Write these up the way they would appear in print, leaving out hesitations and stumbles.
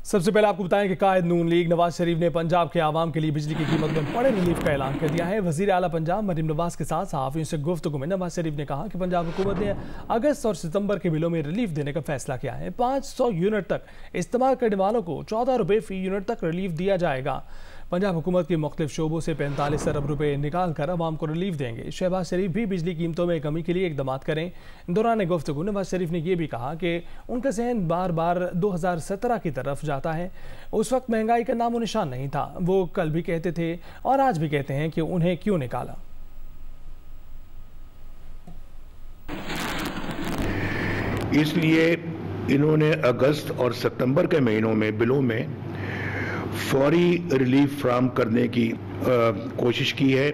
सबसे पहले आपको बताएं कि कायद नून लीग नवाज शरीफ ने पंजाब के आवाम के लिए बिजली की कीमत में बड़े रिलीफ का ऐलान कर दिया है। वजीर आला पंजाब मरीम नवाज के साथ सहाफ़ियों से गुफ्तगू में नवाज शरीफ ने कहा कि पंजाब हुकूमत ने अगस्त और सितंबर के बिलों में रिलीफ देने का फैसला किया है। 500 यूनिट तक इस्तेमाल करने वालों को 14 रुपये फी यूनिट तक रिलीफ दिया जाएगा। पंजाब हुकूमत की मुख्तलिफ शोबों से 45 अरब रुपये निकाल कर अवाम को रिलीफ देंगे। शहबाज शरीफ भी बिजली कीमतों में कमी के लिए इकदाम करें। दौरान गुफ्तगू नवाज शरीफ ने यह भी कहा कि उनका जहन बार बार 2017 की तरफ जाता है। उस वक्त महंगाई का नामो निशान नहीं था। वो कल भी कहते थे और आज भी कहते हैं कि उन्हें क्यों निकाला। इसलिए इन्होंने अगस्त और सितंबर के महीनों में बिलों में फौरी रिलीफ फ्राहम करने की कोशिश की है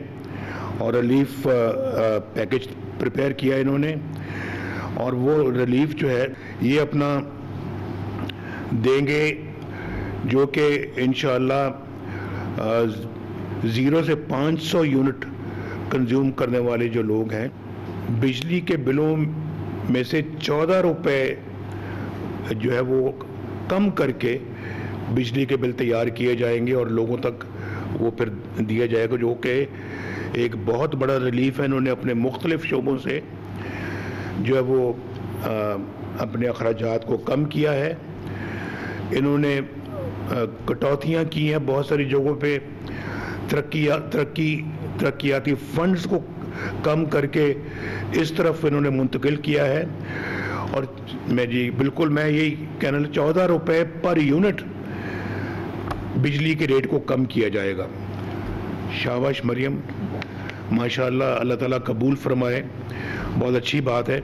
और रिलीफ पैकेज प्रिपेयर किया इन्होंने, और वो रिलीफ जो है ये अपना देंगे जो कि इंशाअल्लाह 0 से 500 यूनिट कंज्यूम करने वाले जो लोग हैं, बिजली के बिलों में से 14 रुपये जो है वो कम करके बिजली के बिल तैयार किए जाएंगे और लोगों तक वो फिर दिया जाएगा, जो कि एक बहुत बड़ा रिलीफ है। इन्होंने अपने मुख्तलिफ शोबों से जो है वो अपने अखराजात को कम किया है। इन्होंने कटौतियाँ की हैं बहुत सारी जगहों पे, तरक्याती फंड्स को कम करके इस तरफ इन्होंने मुंतकिल किया है। और मैं यही कहना 14 रुपये पर यूनिट बिजली के रेट को कम किया जाएगा। शाबाश मरियम, माशाअल्लाह, अल्लाह ताला कबूल फरमाए, बहुत अच्छी बात है।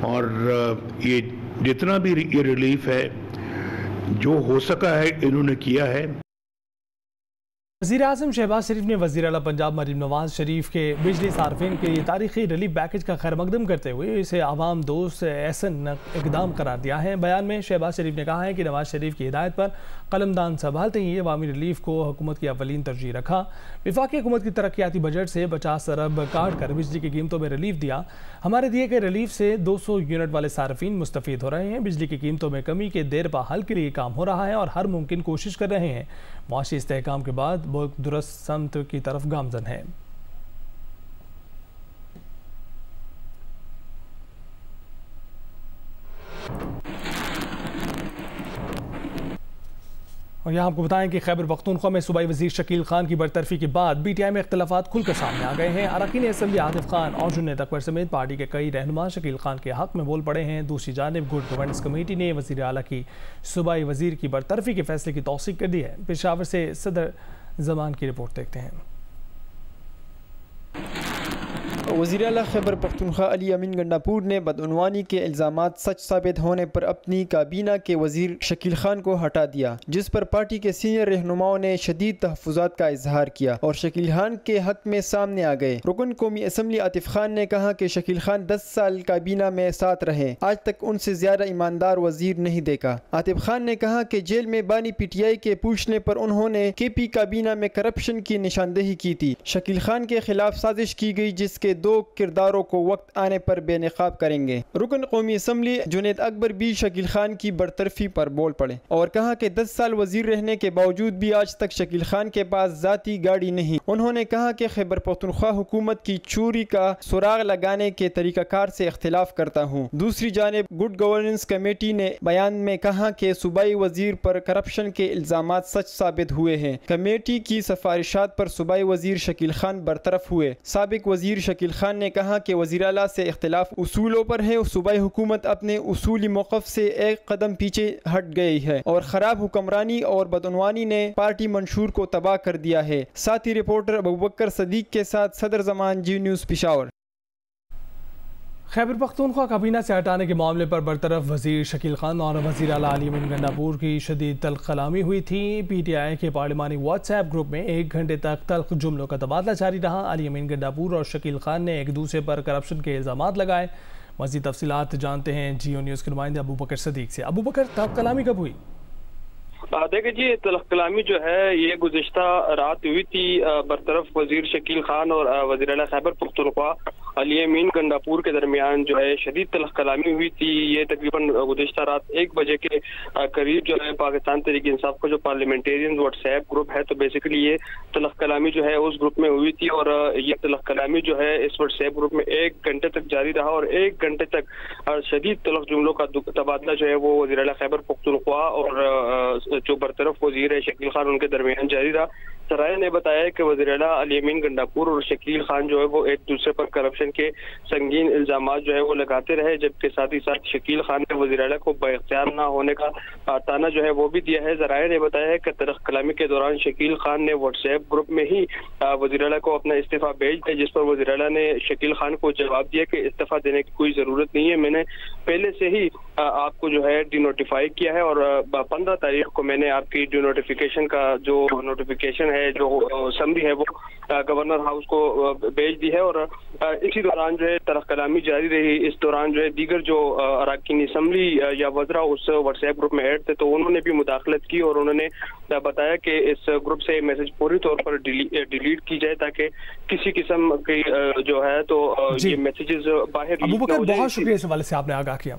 और ये जितना भी ये रिलीफ है जो हो सका है इन्होंने किया है। वज़ीर आज़म शहबाज शरीफ ने वज़ीर आला पंजाब मरीम नवाज शरीफ के बिजली सार्फिन के लिए तारीखी रिलीफ पैकेज का खैर मकदम करते हुए इसे आवाम दोस्त एहसन इकदाम करार दिया है। बयान में शहबाज शरीफ ने कहा है कि नवाज शरीफ की हिदायत पर कलमदान संभालते ही अवामी रिलीफ को हुकूमत की अवलीन तरजीह रखा। वफाकी हुकूमत की तरक्याती बजट से 50 अरब काट कर बिजली की कीमतों में रिलीफ दिया। हमारे दिए गए रिलीफ से 200 यूनिट वाले सार्फिन मुस्तफ़ीद हो रहे हैं। बिजली की कीमतों में कमी के देर पा हल के लिए काम हो रहा है और हर मुमकिन कोशिश कर रहे हैं। मुआशी इस्तेहकाम के बाद बहुत दुरुस्त समत की तरफ गामजन है। और यहाँ आपको बताएं कि खैबर पख्तूनख्वा में सूबाई वजीर शकील खान की बरतरफी के बाद PTI में इख्तलाफात खुलकर सामने आ गए हैं। अरकान असम्बली आतिफ खान और जुन्नैद अकबर समेत पार्टी के कई रहनुमा शकील खान के हक में बोल पड़े हैं। दूसरी जानिब गुड गवर्नेंस कमेटी ने वजीर आला की सूबाई वजीर की बरतरफी के फैसले की तौसीक कर दी है। पेशावर से सदर जमान की रिपोर्ट देखते हैं। वज़ीर आला खैबर पख्तूनख्वा अली अमीन गंडापुर ने बदउनवानी के इल्ज़ामात सच साबित होने पर अपनी काबीना के वज़ीर शकील खान को हटा दिया, जिस पर पार्टी के सीनियर रहनुमाओं ने शदीद तहफ़्फ़ुज़ात का इजहार किया और शकील खान के हक में सामने आ गए। रुकन कौमी असम्बली आतिफ खान ने कहा कि शकील खान 10 साल काबीना में साथ रहे, आज तक उनसे ज़्यादा ईमानदार वज़ीर नहीं देखा। आतिफ खान ने कहा कि जेल में बानी PTI के पूछने पर उन्होंने KP काबीना में करप्शन की निशानदेही की थी। शकील खान के खिलाफ साजिश की गई, जिसके 2 किरदारों को वक्त आने पर बेनकाब करेंगे। रुकन कौमी असम्बली जुनैद अकबर भी शकील खान की बरतरफी पर बोल पड़े और कहा कि 10 साल वजीर रहने के बावजूद भी आज तक शकील खान के पास जाती गाड़ी नहीं। उन्होंने कहा कि खैबर पख्तूनख्वा हुकूमत की चोरी का सुराग लगाने के तरीकाकार से इख्तिलाफ करता हूँ। दूसरी जानिब गुड गवर्नेंस कमेटी ने बयान में कहा कि सूबाई वजीर पर करप्शन के इल्जामात सच साबित हुए हैं। कमेटी की सिफारिशात पर सूबाई वजीर शकील खान बरतरफ हुए। साबिक वजीर शकील खान ने कहा कि वज़ीर आला से इख्तिलाफ उसूलों पर है। सूबाई हुकूमत अपने उसूली मौक़िफ़ से एक कदम पीछे हट गई है और ख़राब हुक्मरानी और बदउनवानी ने पार्टी मंशूर को तबाह कर दिया है। साथी रिपोर्टर अबूबकर सदीक के साथ सदर जमान जी न्यूज़ पेशावर। खैबर पख्तूनख्वा काबीना से हटाने के मामले पर बरतरफ वजीर शकील खान और वज़ीर आला अली अमीन गंडापुर की शदीद तल्ख कलामी हुई थी। PTI के पार्लिमानी व्हाट्सएप ग्रुप में 1 घंटे तक तल्ख जुमलों का तबादला जारी रहा। अली अमीन गंडापुर और शकील खान ने एक दूसरे पर करप्शन के इल्ज़ामात लगाए। मज़ीद तफसीलात जानते हैं जियो न्यूज़ के नुमाइंदे अबूबकर सदीक से। अबूबकर, तल्ख कलामी कब हुई? देखिए जी, तलख कलामी जो है ये गुज़िश्ता रात हुई थी बरतरफ वजीर शकील खान और वज़ीर आला खैबर पख्तूनख्वा अली अमीन गंडापुर के दरमियान जो है शदीद तलख कलामी हुई थी। ये तकरीबन गुज़िश्ता रात 1 बजे के करीब जो है पाकिस्तान तहरीक इंसाफ का जो पार्लियामेंटेरियन व्हाट्सएप ग्रुप है, तो बेसिकली ये तलख कलामी जो है उस ग्रुप में हुई थी और ये तलख कलामी जो है इस व्हाट्सएप ग्रुप में 1 घंटे तक जारी रहा और 1 घंटे तक शदीद तलख जुमलों का तबादला जो है वो वज़ीर आला खैबर पख्तूनख्वा और जो बरतरफ वजीर है शकील खान उनके दरमियान जारी रहा। सराय ने बताया कि वज़ीर आला अली अमीन गंडापुर और शकील खान जो है वो एक दूसरे पर करप्शन के संगीन इल्जामात जो है वो लगाते रहे, जबकि साथ ही साथ शकील खान ने वज़ीर आला को बाइख्तियार ना होने का ताना जो है वो भी दिया है। सराय ने बताया है कि तलख कलामी के दौरान शकील खान ने व्हाट्सएप ग्रुप में ही वज़ीर आला को अपना इस्तीफा भेज दिया, जिस पर वज़ीर आला ने शकील खान को जवाब दिया कि इस्तीफा देने की कोई ज़रूरत नहीं है, मैंने पहले से ही आपको जो है डिनोटिफाई किया है और 15 तारीख को मैंने आपकी डिनोटिफिकेशन का जो नोटिफिकेशन है, जो समरी है, वो गवर्नर हाउस को भेज दी है। और इसी दौरान जो है तलख कलामी जारी रही। इस दौरान जो है दीगर जो अरकान असम्बली या वज़रा उस व्हाट्सएप ग्रुप में ऐड थे, तो उन्होंने भी मुदाखलत की और उन्होंने बताया कि इस ग्रुप से मैसेज पूरी तौर पर डिलीट की जाए ताकि किसी किस्म की जो है तो ये मैसेजेस बाहर। अबूबकर, बहुत शुक्रिया इस हवाले से आपने आगाह किया।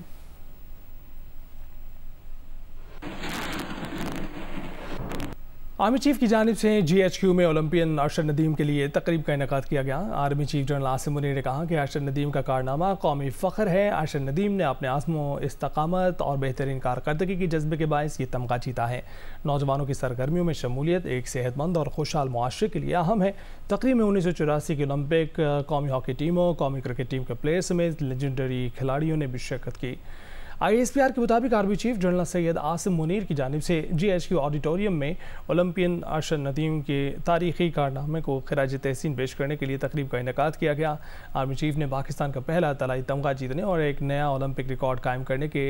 आर्मी चीफ की जानिब से GHQ में ओलंपियन अरशद नदीम के लिए तकरीब का इनेकाद किया गया। Army chief general Asim Munir ने कहा कि अरशद नदीम का कारनामा कौमी फ़ख्र है। अरशद नदीम ने अपने आज़्म इस्तकामत और बेहतरीन कारकर्दगी के जज्बे के बायस ये तमगा जीता है। नौजवानों की सरगर्मियों में शमूलियत एक सेहतमंद और खुशहाल मुआशरे के लिए अहम है। तकरीब में 1984 की ओलंपिक, कौमी हॉकी टीमों, कौमी क्रिकेट टीम के प्लेयर समेत लेजेंडरी खिलाड़ियों ने भी शिरकत की। ISPR के मुताबिक army chief general Syed Asim Munir की जानिब से GHQ ऑडिटोरियम में ओलंपियन अरशद नदीम के तारीखी कारनामे को खिराज तहसीन पेश करने के लिए तकरीब का इनेकाद किया गया। आर्मी चीफ ने पाकिस्तान का पहला तलाई तमगा जीतने और एक नया ओलंपिक रिकॉर्ड कायम करने के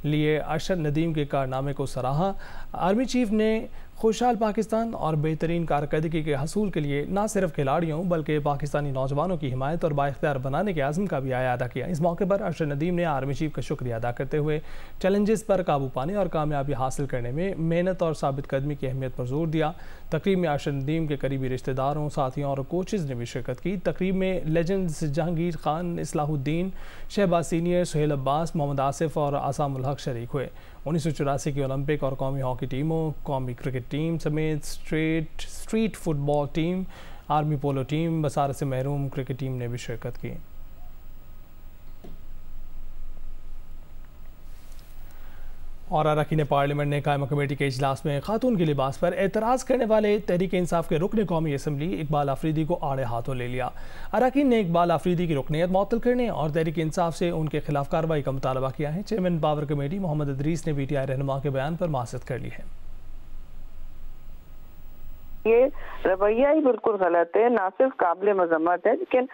लिए अरशद नदीम के कारनामे को सराहा। आर्मी चीफ ने खुशहाल पाकिस्तान और बेहतरीन कारकर्दगी के हसूल के लिए न सिर्फ खिलाड़ियों बल्कि पाकिस्तानी नौजवानों की हिमायत और बाइख्तियार बनाने के आज़म का भी अदा किया। इस मौके पर अरशद नदीम ने आर्मी चीफ का शुक्रिया अदा करते हुए चैलेंजेस पर काबू पाने और कामयाबी हासिल करने में मेहनत और साबित कदमी की अहमियत पर जोर दिया। तकरीब में अरशद नदीम के करीबी रिश्तेदारों, साथियों और कोचेज़ ने भी शिरकत की। तकरीब में लेजेंड्स जहांगीर खान, इस्लाहुद्दीन, शहबाज सीनियर, सुहेल अब्बास, मोहम्मद आसिफ और आसामुल हक शरीक हुए। 1984 की ओलंपिक और कौमी हॉकी टीमों, कौमी क्रिकेट टीम समेत street football team, army polo team, बसारत से महरूम क्रिकेट टीम ने भी शिरकत की। और अरकान पार्लियामेंट ने कायमा कमेटी के इजलास में खातून के लिबास पर एतराज़ करने वाले तहरीक इंसाफ के रुकन कौमी असम्बली इकबाल आफरीदी को आड़े हाथों ले लिया। अरकान ने इकबाल आफरीदी की रुकनियत मुअत्तल करने और तहरीक इंसाफ से उनके खिलाफ कार्रवाई का मुतालबा किया है। Chairman power committee Mohammad Idris ने PTI रहनुमा के बयान पर माज़रत कर ली है। ये रवैया ही बिल्कुल गलत है, ना सिर्फ काबिल मजम्मत है लेकिन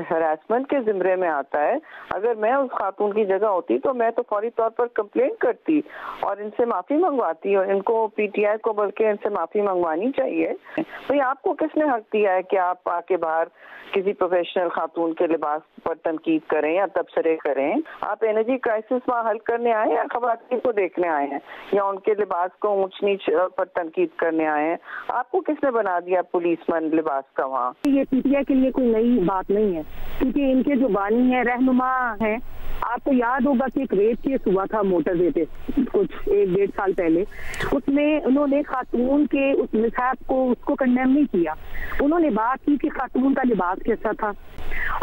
हरासमेंट के जिम्मे में आता है। अगर मैं उस खातून की जगह होती तो मैं तो फौरी तौर पर कंप्लेंट करती और इनसे माफ़ी मंगवाती और इनको PTI को बल्कि इनसे माफ़ी मंगवानी चाहिए। भाई आपको किसने हक दिया है कि आप आके बाहर किसी प्रोफेशनल खातून के लिबास पर तनकीद करें या तबसरे करें? आप एनर्जी क्राइसिस वहाँ हल करने आए या खवातीन को देखने आए हैं या उनके लिबास को ऊंच नीच पर तनकीद करने आए हैं? आपको किसने बना दिया पुलिसमैन लिबास का वहाँ? ये PTI के लिए कोई नई बात नहीं है क्योंकि इनके जो बानी है, रहनुमा है, आपको याद होगा कि एक रेप केस हुआ था मोटरवे पे कुछ 1-1.5 साल पहले। उसमें उन्होंने खातून के उस मिसहैप को उसको कंडेम नहीं किया, उन्होंने बात की कि खातून का लिबास कैसा था।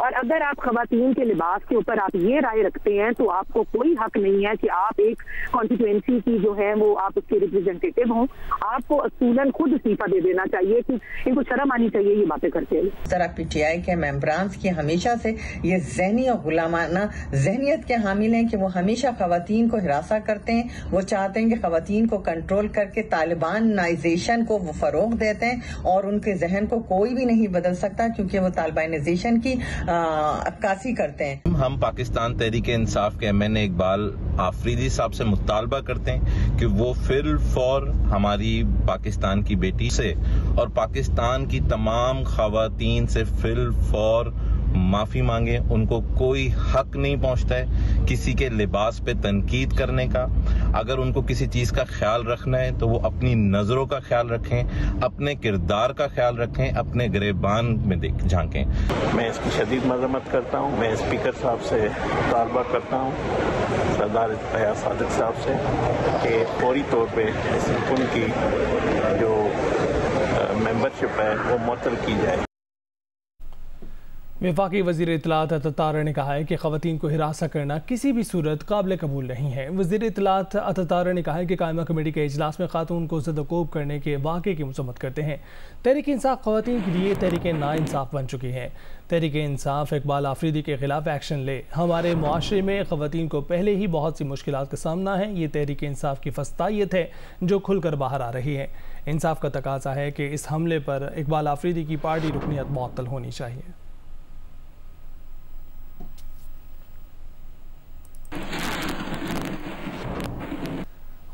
और अगर आप खवातीन के लिबास के ऊपर आप ये राय रखते हैं तो आपको कोई हक नहीं है कि आप एक कॉन्स्टिट्यूएंसी की जो है वो आप उसके रिप्रेजेंटेटिव हों। आपको असूलन खुद इस्तीफा दे देना चाहिए कि इनको शर्म आनी चाहिए ये बातें करते हैं। इस तरह PTI के मेंबरान की हमेशा से ये ज़हनी और गुलामाना ज़हनियत के हामिल हैं कि वो हमेशा खवातीन को हिरासा करते हैं। वो चाहते हैं कि खवातीन को कंट्रोल करके तालिबानाइजेशन को वो फरोग देते हैं और उनके जहन को कोई भी नहीं बदल सकता क्योंकि वो तालिबानाइजेशन की अक्कासी करते हैं। हम पाकिस्तान तहरीक इंसाफ के MNA इकबाल आफरीदी साहब से मुतालबा करते हैं कि वो फिल फॉर हमारी पाकिस्तान की बेटी से और पाकिस्तान की तमाम खवातीन से फिल फॉर माफ़ी मांगे। उनको कोई हक नहीं पहुंचता है किसी के लिबास पे तनकीद करने का। अगर उनको किसी चीज़ का ख्याल रखना है तो वो अपनी नज़रों का ख्याल रखें, अपने किरदार का ख्याल रखें, अपने गिरेबान में झांकें। मैं इसकी शदीद मजम्मत करता हूँ। मैं स्पीकर साहब से मुतालबा करता हूँ, सरदार फयाज सादिक साहब से, कि फौरी तौर पे इस रुकन की जो मेंबरशिप है वो मुअत्तल की जाए। वफाकी वज़ीर इत्तलात अतातारा ने कहा है कि ख़वातीन को हिरासत करना किसी भी सूरत काबिल कबूल नहीं है। वज़ीर इत्तलात अतातारा ने कहा है कि कायमा कमेटी के इजलास में खातून को ज़दकोब करने के वाक़े की मज़म्मत करते हैं। तहरीक इंसाफ ख़वातीन के लिए तहरीक नाइंसाफ बन चुकी है। तहरीक इंसाफ इकबाल आफरीदी के ख़िलाफ़ एक्शन ले। हमारे मुआशरे में ख़वातीन को पहले ही बहुत सी मुश्किलात का सामना है। ये तहरीक इंसाफ की फस्तायत है जो खुलकर बाहर आ रही है। इंसाफ का तकाज़ा है कि इस हमले पर इकबाल आफरीदी की पार्टी रुकनियत मुअत्तल होनी चाहिए।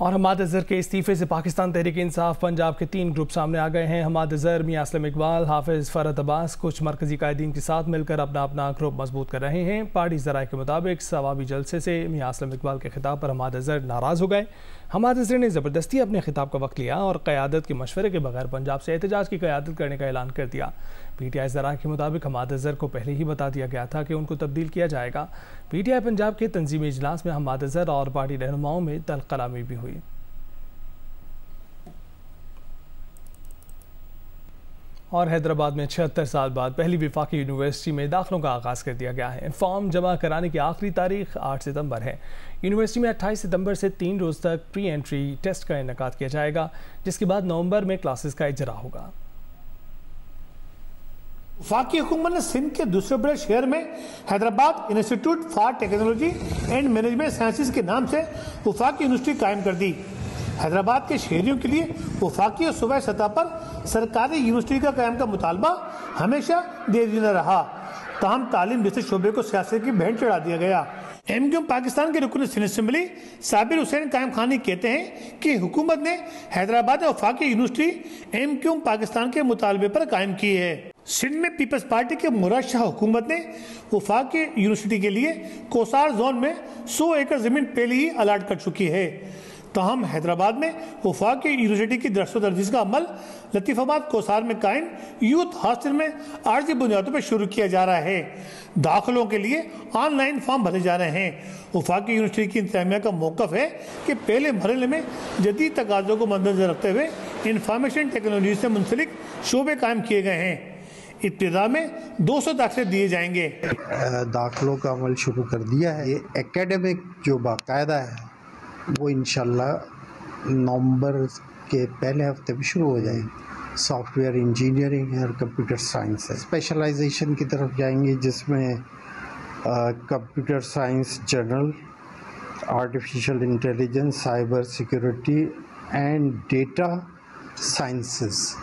और हमाद अज़हर के इस्तीफ़े से पाकिस्तान तहरीक इंसाफ पंजाब के 3 ग्रुप सामने आ गए हैं। हमाद अज़हर, मियां असलम इकबाल, हाफिज़ फ़रहत अब्बास कुछ मरकज़ी कायदीन के साथ मिलकर अपना अपना ग्रुप मजबूत कर रहे हैं। पार्टी ज़राए के मुताबिक सवाबी जलसे से मियां असलम इकबाल के खिताब पर हमाद अज़हर नाराज़ हो गए। हमाद अज़हर ने ज़बरदस्ती अपने खिताब का वक्त लिया और क़यादत के मशवरे के बगैर पंजाब से एहतजाज की क़यादत करने का ऐलान कर दिया। PTI ज़राए के मुताबिक हमाद अज़हर को पहले ही बता दिया गया था कि उनको तब्दील किया जाएगा। PTI पंजाब के तंजीमी इजलास में हमाद अज़हर और पार्टी रहनुमाओं में तल्ख़ कलामी भी हुई। और हैदराबाद में 76 साल बाद पहली वफाकी यूनिवर्सिटी में दाखिलों का आगाज़ कर दिया गया है। फॉर्म जमा कराने की आखिरी तारीख 8 सितंबर है। यूनिवर्सिटी में 28 सितंबर से 3 रोज़ तक प्री एंट्री टेस्ट का इनेकाद किया जाएगा, जिसके बाद नवंबर में क्लासेस का इजरा होगा। वफाकी हुकूमत ने सिंध के दूसरे बड़े शहर में Hyderabad institute for technology and management sciences के नाम से वफाकी यूनिवर्सिटी कायम कर दी। हैदराबाद के शहरियों के लिए वफाकी और सूबाई सतह पर सरकारी यूनिवर्सिटी का कायम का मुतालबा हमेशा देरीना रहा। ताहम तालीम जैसे शोबे को सियासत की भेंट चढ़ा दिया गया। MQM पाकिस्तान के रुकन सिंध असम्बली साबिर हुसैन कायम खानी कहते हैं कि हुकूमत ने हैदराबाद में वफाकी यूनिवर्सिटी MQM पाकिस्तान के मुतालबे पर कायम की है। सिंध में पीपल्स पार्टी के मुरशह हुकूमत ने वफाकी यूनिवर्सिटी के लिए कोसार जोन में 100 एकड़ जमीन पहले ही अलाट कर चुकी है। ताहम हैदराबाद में वफाकी यूनिवर्सिटी की दरस तदरीस का अमल लतीफ़ाबाद कोसार में कायम यूथ हॉस्टल में आर्जी बुनियादों पर शुरू किया जा रहा है। दाखिलों के लिए ऑनलाइन फॉर्म भरे जा रहे हैं। वफाकी यूनिवर्सिटी की इंतजामिया का मौक़िफ़ है कि पहले मरहले में जदीद तकाज़ों को मद्देनज़र रखते हुए इंफॉर्मेशन टेक्नोलॉजी से मुंसलिक शोबे कायम किए गए हैं। इब्तिदा में 200 दाखिले दिए जाएंगे। दाखिलों का अमल शुरू कर दिया है। ये एकेडमिक जो बाकायदा है वो इंशाल्लाह नवंबर के पहले हफ्ते में शुरू हो जाएगी। सॉफ्टवेयर इंजीनियरिंग और कंप्यूटर साइंस है। स्पेशलाइजेशन की तरफ जाएंगे जिसमें computer science general, artificial intelligence, cyber security and data sciences,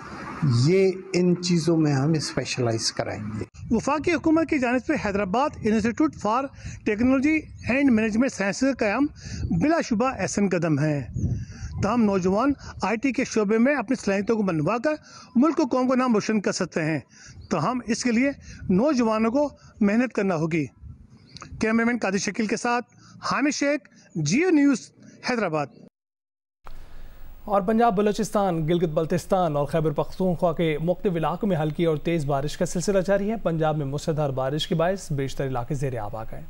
ये इन चीज़ों में हम स्पेशलाइज कराएंगे। वफाकी हुकूमत की जानिब से Hyderabad institute for technology and management sciences का क़याम बिलाशुबा अहसन कदम है। तमाम नौजवान IT के शोबे में अपनी सलाहियतों को मनवा कर मुल्क कौम को नाम रोशन कर सकते हैं। तो हम इसके लिए नौजवानों को मेहनत करना होगी। कैमरामैन कादिर शकील के साथ हामिद शेख, जियो न्यूज़, हैदराबाद। और पंजाब, बलूचिस्तान, गिलगित बल्तिस्तान और खैबर पख्तूनख्वा के मुख्तलिफ इलाकों में हल्की और तेज़ बारिश का सिलसिला जारी है। पंजाब में मूसलाधार बारिश के बायस बेशतर इलाके ज़ेर आब आ गए।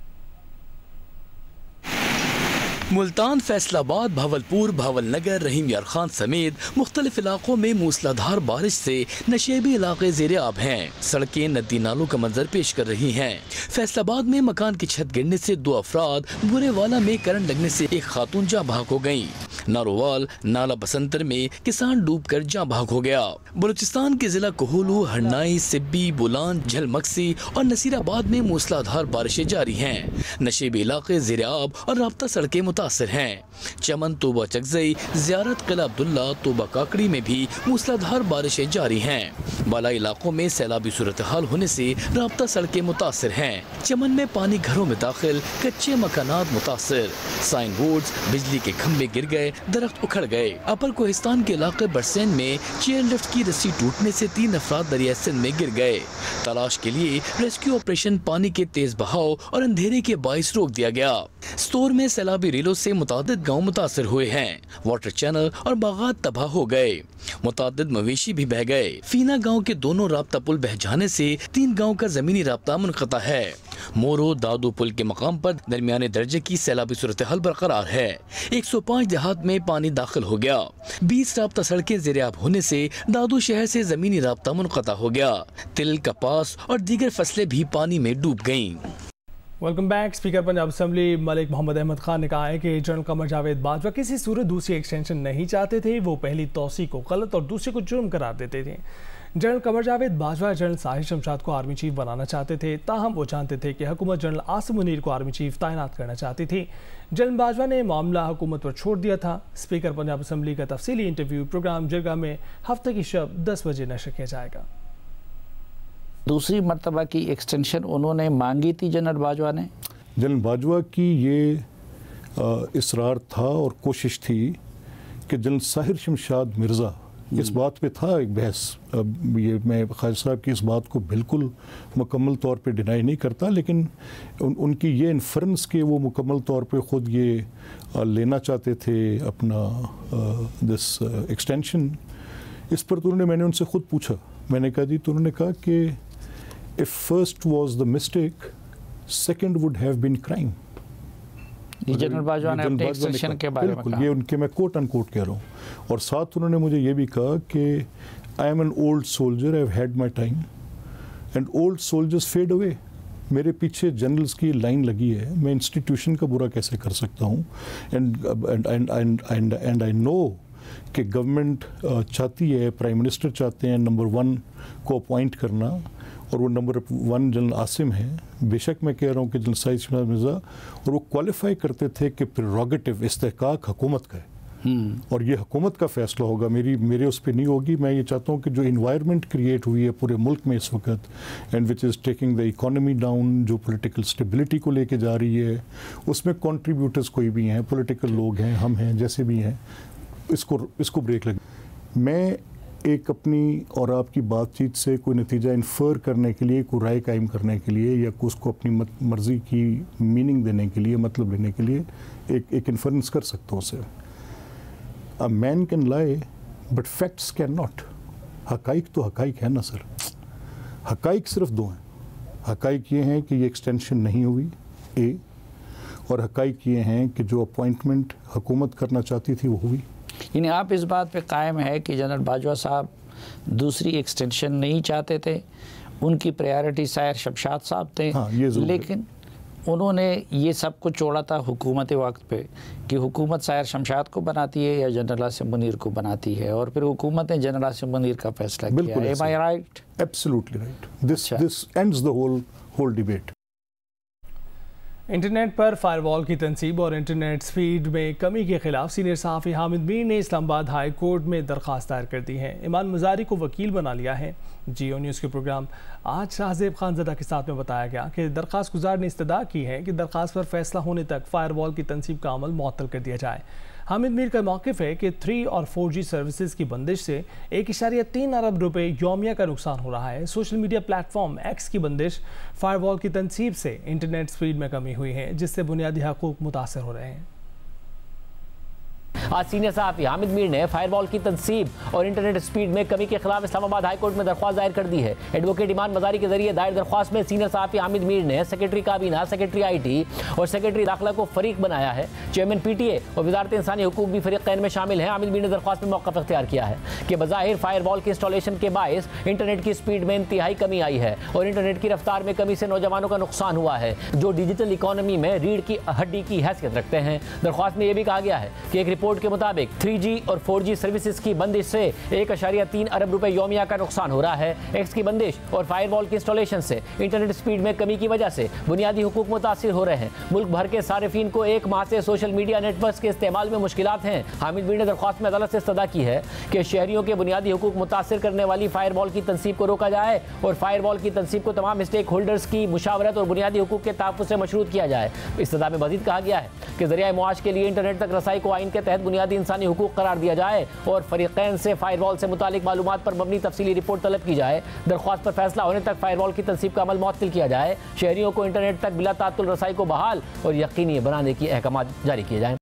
मुल्तान, फैसलाबाद, भावलपुर, भावलनगर, रहीम यार खान समेत मुख्तलिफ इलाकों में मूसलाधार बारिश से नशेबी इलाके ज़ेर आब हैं। सड़कें नदी नालों का मंजर पेश कर रही हैं। फैसलाबाद में मकान की छत गिरने से 2 अफराद, बुरेवाला में करंट लगने से एक खातून जाँ भाग हो गयी। नारोवाल, नाला बसंतर में किसान डूब कर जाँ भाग हो गया। बलूचिस्तान के जिला कोहलू, हरनाई, सिब्बी, बुलान, झलमक्सी और नसीराबाद में मूसलाधार बारिशें जारी हैं। नशेबी इलाके ज़ेर आब और राब्ता सड़कें मुतासर हैं। चमन, तोबा चकजई, ज़ियारत, किला अब्दुल्ला, तोबा काकड़ी में भी मूसलाधार बारिशें जारी हैं। बालाई इलाकों में सैलाबी सूरत हाल होने से राब्ता सड़कें मुतासर हैं। चमन में पानी घरों में दाखिल, कच्चे मकानात मुतासर, साइन बोर्ड्स, बिजली के खंभे गिर गए, दरख्त उखड़ गए। अपर कोहिस्तान के इलाके बरसेन में चेयर लिफ्ट की रस्सी टूटने से 3 अफराद दरिया सिंध में गिर गए। तलाश के लिए रेस्क्यू ऑपरेशन पानी के तेज बहाव और अंधेरे के बाइस रोक दिया गया। स्तोर में सैलाबी रेलों से मुतादिद गाँव मुतासर हुए हैं। वाटर चैनल और बागात तबाह हो गए, मुतादिद मवेशी भी बह गए। फीना गांव के दोनों राब्ता पुल बह जाने से 3 गांव का जमीनी राब्ता मुनक़ता है। मोरो दादू पुल के मकाम पर दरमियाने दर्जे की सैलाबी सूरत हाल बरकरार है। 105 देहात में पानी दाखिल हो गया। 20 राब्ता सड़कें ज़ेरे-आब होने से दादू शहर से जमीनी राब्ता मुनक़ता हो गया। तिल, कपास और दीगर फसलें भी पानी में डूब गयीं। Welcome back. Speaker Punjab assembly Malik Mohammad Ahmad Khan ने कहा है कि जनरल कमर जावेद बाजवा किसी सूरत दूसरी एक्सटेंशन नहीं चाहते थे। वो पहली तौसी को गलत और दूसरे को जुर्म करार देते थे। जनरल कमर जावेद बाजवा जनरल साहिर शमशाद को आर्मी चीफ बनाना चाहते थे, ताहम वो जानते थे कि हुकूमत जनरल आसिम मुनीर को आर्मी चीफ तैनात करना चाहती थी। जनरल बाजवा ने मामला हुकूमत पर छोड़ दिया था। स्पीकर पंजाब असम्बली का तफसीली इंटरव्यू प्रोग्राम जिरगा में हफ्ते की शब 10 बजे नशर किया जाएगा। दूसरी मरतबा की एक्सटेंशन उन्होंने मांगी थी जनरल बाजवा ने। जनरल बाजवा की ये इसरार था और कोशिश थी कि जनरल साहिर शमशाद मिर्ज़ा, इस बात पे था एक बहस, ये मैं ख़ालिद साहब की इस बात को बिल्कुल मुकम्मल तौर पे डिनाई नहीं करता, लेकिन उनकी ये इन्फ्रेंस के वो मुकम्मल तौर पे ख़ुद ये लेना चाहते थे अपना दिस एक्सटेंशन। इस पर तो मैंने उनसे ख़ुद पूछा, मैंने कहा जी, तो उन्होंने कहा कि if first was the mistake, second would have been crime. General Bajwa ने अपने एक्सटेंशन के बारे में कहा, ये उनके मैं कोट अनकोट कह रहा हूँ। और साथ उन्होंने मुझे ये भी कहा कि I am an old soldier, I have had my time and old soldiers fade away. मेरे पीछे जनरल्स की लाइन लगी है, मैं इंस्टीट्यूशन का बुरा कैसे कर सकता हूँ। एंड आई नो कि गवर्नमेंट चाहती है, प्राइम मिनिस्टर चाहते हैं नंबर 1 को अपॉइंट करना, और वो नंबर 1 जनरल आसिम है। बेशक मैं कह रहा हूँ कि जनरल साहिर शमशाद मिर्ज़ा, और वो क्वालिफाई करते थे कि प्रेरोगेटिव इस्तेहकाक हुकूमत का है और ये हुकूमत का फैसला होगा, मेरे उस पर नहीं होगी। मैं ये चाहता हूँ कि जो इन्वायरमेंट क्रिएट हुई है पूरे मुल्क में इस वक्त, and which is taking the economy down, जो पॉलिटिकल स्टेबिलिटी को लेके जा रही है, उसमें कॉन्ट्रीब्यूटर्स कोई भी हैं, पॉलिटिकल लोग हैं, हम हैं, जैसे भी हैं, इसको ब्रेक लगे। मैं एक अपनी और आपकी बातचीत से कोई नतीजा इन्फर करने के लिए, कोई राय कायम करने के लिए, या उसको अपनी मर्ज़ी की मीनिंग देने के लिए, मतलब लेने के लिए एक इन्फरेंस कर सकता हूँ उसे। A man can lie but facts cannot. हकाइक तो हकाइक है ना सर, हकाइक सिर्फ 2 हैं। हकाइक ये हैं कि ये एक्सटेंशन नहीं हुई, ए, और हकाइक ये हैं कि जो अपॉइंटमेंट हुकूमत करना चाहती थी वो हुई। यानी आप इस बात पे कायम है कि जनरल बाजवा साहब दूसरी एक्सटेंशन नहीं चाहते थे, उनकी प्रायोरिटी साहिर शमशाद साहब थे। हाँ, लेकिन उन्होंने ये सब कुछ छोड़ा था हुकूमत वक्त पे कि हुकूमत साहिर शमशाद को बनाती है या जनरल आसिम मुनीर को बनाती है, और फिर हुकूमत ने जनरल आसिम मुनीर का फैसला किया। Am I right? Absolutely right. This ends the whole debate. Internet पर फायरवॉल की तनसीब और इंटरनेट स्पीड में कमी के खिलाफ सीनियर सहाफ़ी हामिद मीर ने इस्लामाबाद हाई कोर्ट में दरख्वास्त दायर कर दी है। ईमान मज़ारी को वकील बना लिया है। जियो न्यूज़ के प्रोग्राम आज शाहजेब खानज़दा के साथ में बताया गया कि दरख्वास्त गुजार ने इस्तदा की है कि दरख्वास्त पर फैसला होने तक फायरवॉल की तनसीब का अमल मुअत्तल कर दिया जाए। हामिद मीर का मौक़िफ़ है कि 3 और 4G सर्विसेज की बंदिश से 1.3 अरब रुपए यौमिया का नुकसान हो रहा है। सोशल मीडिया प्लेटफॉर्म एक्स की बंदिश, फायरवॉल की तनसीब से इंटरनेट स्पीड में कमी हुई है, जिससे बुनियादी हकूक़ मुतासर हो रहे हैं। आज सीनियर सहाफ़ी हामिद मीर ने फायरवॉल की तनसीब और इंटरनेट स्पीड में कमी के खिलाफ इस्लामाबाद हाई कोर्ट में दरख्वास्त दायर कर दी है। एडवोकेट ईमान मज़ारी के जरिए दायर दरख्वास्त में सीनियर सहाफ़ी हामिद मीर ने सेक्रेटरी काबीना, सेक्रेटरी IT और सेक्रेटरी दाखिला को फरीक बनाया है। चेयरमैन PTA और वजारत इंसानी हुकूक भी फरीक़ैन में शामिल हैं। हामिद मीर ने दरख्वास्त में मौक़िफ़ इख्तियार किया है कि बज़ाहिर फायरवॉल के इंस्टॉलेशन के बायस इंटरनेट की स्पीड में इंतहाई कमी आई है और इंटरनेट की रफ्तार में कमी से नौजवानों का नुकसान हुआ है, जो डिजिटल इकॉनमी में रीढ़ की हड्डी की हैसियत रखते हैं। दरख्वास्त में यह भी कहा गया है कि एक रिपोर्ट रिपोर्ट के मुताबिक 3G और 4G सर्विसेज की बंदिश से 1.3 अरब रुपए यौमिया का नुकसान हो रहा है। एक्स की बंदिश और फायरवॉल की इंस्टॉलेशन से इंटरनेट स्पीड में कमी की वजह से बुनियादी हुकूक मुतासिर हो रहे हैं। मुल्क भर के सारिफीन को एक माह से सोशल मीडिया नेटवर्क के इस्तेमाल में मुश्किलात हैं। हामिद मीर ने दरख्वास्त में अदालत से इस्तदा की है कि शहरियों के बुनियादी हुकूक मुतासिर करने वाली फायरवॉल की तनसीब को रोका जाए और फायरवॉल की तनसीब को तमाम स्टेक होल्डर्स की मुशावरत और बुनियादी हुकूक के तहफ़्फ़ुज़ से मशरूत किया जाए। इस्तदा में मज़ीद कहा गया है कि ज़रिया मुआश के लिए इंटरनेट तक रसाई को आइन के तहत बुनियादी इंसानी हुकूक करार दिया जाए और फरीक़ैन से फायरवॉल से मुतालिक मालूमात पर मबनी तफसीली रिपोर्ट तलब की जाए। दरख्वास्त पर फैसला होने तक फायरवॉल की तनसीब का अमल मुअत्तल किया जाए। शहरियों को इंटरनेट तक बिला तात्तुल रसाई को बहाल और यकीनी बनाने की अहकाम जारी किए जाएँ।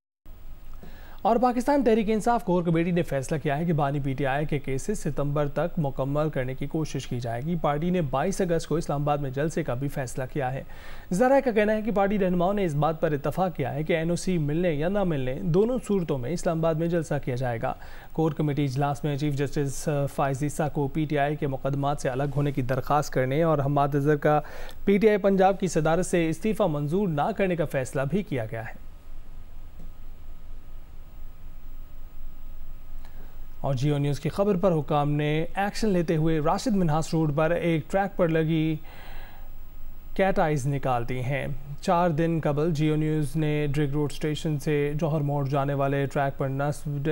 और पाकिस्तान तहरीक इंसाफ कोर कमेटी ने फैसला किया है कि बानी PTI के केसेस सितंबर तक मुकम्मल करने की कोशिश की जाएगी। पार्टी ने 22 अगस्त को इस्लामाबाद में जलसे का भी फैसला किया है। ज़रा का कहना है कि पार्टी रहनुमाओं ने इस बात पर इत्तफाक किया है कि NOC मिलने या ना मिलने दोनों सूरतों में इस्लामाबाद में जलसा किया जाएगा। कोर कमेटी इजलास में चीफ जस्टिस फाइज ईसा को PTI के मुकदमात से अलग होने की दरख्वास्त करने और हम्माद अज़हर का PTI पंजाब की सदारत से इस्तीफ़ा मंजूर ना करने का फैसला भी किया गया है। और जियो न्यूज़ की खबर पर हुकाम ने एक्शन लेते हुए राशिद मिन्हास रोड पर एक ट्रैक पर लगी कैट आइज़ निकाल दी हैं। 4 दिन कबल जियो न्यूज़ ने ड्रिग रोड स्टेशन से जौहर मोड़ जाने वाले ट्रैक पर नस्ब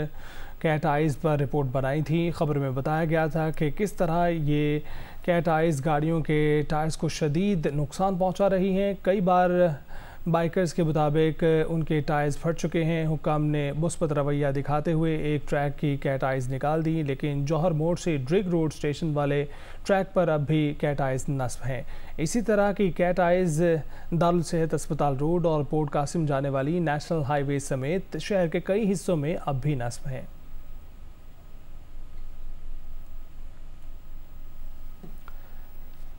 कैट आइज़ पर रिपोर्ट बनाई थी। खबर में बताया गया था कि किस तरह ये कैट आइज़ गाड़ियों के टायर्स को शदीद नुकसान पहुंचा रही हैं। कई बार बाइकर्स के मुताबिक उनके टायर्स फट चुके हैं। हुक्काम ने मुस्बत रवैया दिखाते हुए एक ट्रैक की कैट आइज़ निकाल दी, लेकिन जौहर मोड़ से ड्रिग रोड स्टेशन वाले ट्रैक पर अब भी कैट आइज़ नस्ब हैं। इसी तरह की कैट आइज़ दारुल सेहत अस्पताल रोड और पोर्ट कासिम जाने वाली नेशनल हाईवे समेत शहर के कई हिस्सों में अब भी नस्ब हैं।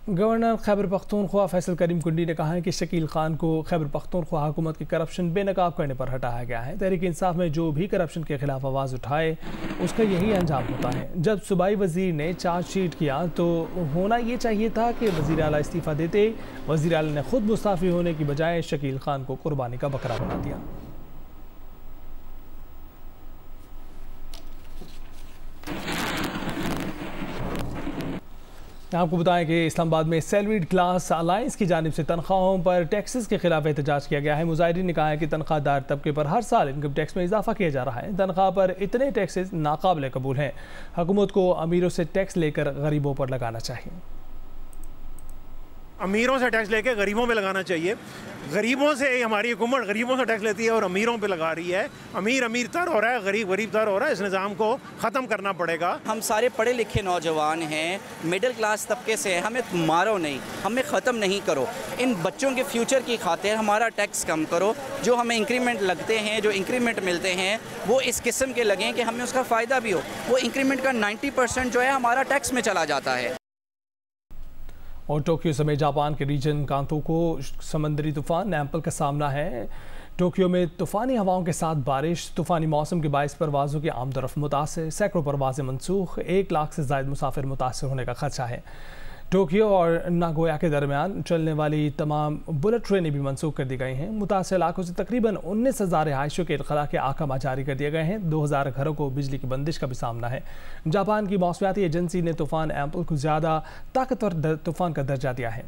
गवर्नर खैबर पख्तूनख्वा फैसल करीम कुंडी ने कहा है कि शकील खान को खैबर पख्तूनख्वा हुकूमत की करप्शन बेनकाब करने पर हटाया गया है। तहरीक इंसाफ में जो भी करप्शन के खिलाफ आवाज़ उठाए उसका यही अंजाम होता है। जब सूबाई वजीर ने चार्जशीट किया तो होना ये चाहिए था कि वज़ीर आला इस्तीफ़ा देते। वज़ीर आला ने खुद मुस्ताफ़ी होने की बजाय शकील खान को कुर्बानी का बकरा बना दिया। आपको बताएं कि इस्लामाबाद में सैलरीड क्लास अलायंस की जानिब से तनख्वाहों पर टैक्सेस के खिलाफ एहतजाज किया गया है। मुजाहिरीन ने कहा है कि तनख्वाहदार तबके पर हर साल इनकम टैक्स में इजाफा किया जा रहा है। तनख्वाह पर इतने टैक्सेस नाकाबिल कबूल हैं। हुकूमत को अमीरों से टैक्स लेकर गरीबों पर लगाना चाहिए। अमीरों से टैक्स लेके गरीबों पे लगाना चाहिए। गरीबों से हमारी हुकूमत गरीबों से टैक्स लेती है और अमीरों पे लगा रही है। अमीर अमीर तर हो रहा है, गरीब गरीब तर हो रहा है। इस निज़ाम को ख़त्म करना पड़ेगा। हम सारे पढ़े लिखे नौजवान हैं, मिडिल क्लास तबके से, हमें मारो नहीं, हमें ख़त्म नहीं करो। इन बच्चों के फ्यूचर की खातिर हमारा टैक्स कम करो। जो हमें इंक्रीमेंट लगते हैं, जो इंक्रीमेंट मिलते हैं, वो इस किस्म के लगें कि हमें उसका फ़ायदा भी हो। वो इंक्रीमेंट का 90% जो है हमारा टैक्स में चला जाता है। और टोक्यो समेत जापान के रीजन कांतो को समंदरी तूफान नैम्पल का सामना है। टोक्यो में तूफ़ानी हवाओं के साथ बारिश, तूफ़ानी मौसम के बायस परवाज़ों की आमदरफ़्त मुतासर, सैकड़ों परवाज़ें मनसूख, 1 लाख से ज़ायद मुसाफिर मुतासर होने का खदशा है। टोक्यो और नागोया के दरमियान चलने वाली तमाम बुलेट ट्रेनें भी मनसूख कर दी गई हैं। मुतासर इलाकों से तकरीबन 19,000 रिहायशियों के इनखला के अहकाम जारी कर दिए गए हैं। 2,000 घरों को बिजली की बंदिश का भी सामना है। जापान की मौसमियाती एजेंसी ने तूफ़ान एम्पल को ज़्यादा ताकतवर तूफ़ान का दर्जा दिया है।